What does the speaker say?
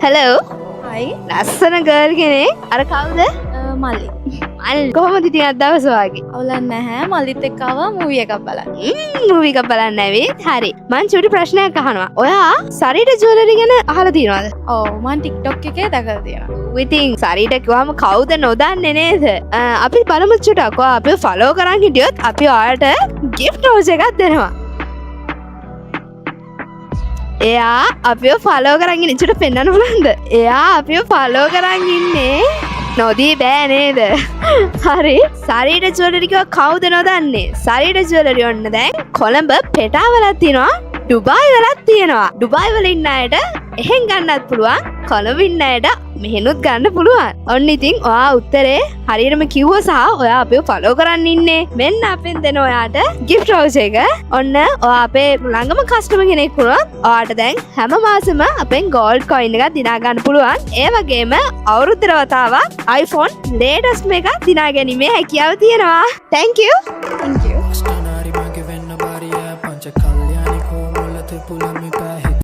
hello හයි ලස්සන girl කෙනෙක් අර කවුද මල්ලි මල් කොහොමද ඉතින් අද දවස වගේ අවුලක් නැහැ මල්ලිත් එක්ක ආවා මූවි එකක් බලන්න මූවි එකක් බලන්න ඇවිත් හරි මං චුටි ප්‍රශ්නයක් අහනවා ඔයා සරීට ජුවලරි ගැන අහලා තියෙනවද ඔව් මම TikTok එකේ දැකලා තියෙනවා ඉතින් සරීට කිව්වම කවුද නොදන්නේ නේද අපි බලමු චුටක් ඔයා අපිව ෆලෝ කරන් හිටියොත් අපි ඔයාලට gift voucher එකක් දෙනවා එයා අපිව ෆලෝ කරන් ඉන්නේ චුට පෙන්වන්න පුළුවන්ද එයා අපිව ෆලෝ කරන් ඉන්නේ නොදී බෑ නේද හරි සරීට ජුවලරි කිව්ව කවුද නොදන්නේ සරීට ජුවලරි ඔන්න දැන් කොළඹ පෙටාවලක් තියෙනවා ඩුබායි වලත් තියෙනවා ඩුබායි වල ඉන්න අයට එහෙන් ගන්නත් පුළුවන් කොළඹ ඉන්න අයට මෙහෙනුත් ගන්න පුළුවන් ඔන්න ඉතින් ඔයා උත්තරේ හරියටම කිව්වා සහ ඔයා අපිව ෆලෝ කරන් ඉන්නේ මෙන්න අපෙන් දෙන ඔයාට gift voucher එක ඔන්න ඔයා අපේ ළඟම කස්ටමර් කෙනෙක් වුණොත් ඔයාට දැන් හැම මාසෙම අපෙන් gold coin එකක් දිනා ගන්න පුළුවන් ඒ වගේම අවුරුද්දට වතාවක් iPhone latest එකක් දිනා ගැනීමේ හැකියාව තියෙනවා thank you thank you Stanari mage venna bariya pancha kalyani ko mullate pulami pahe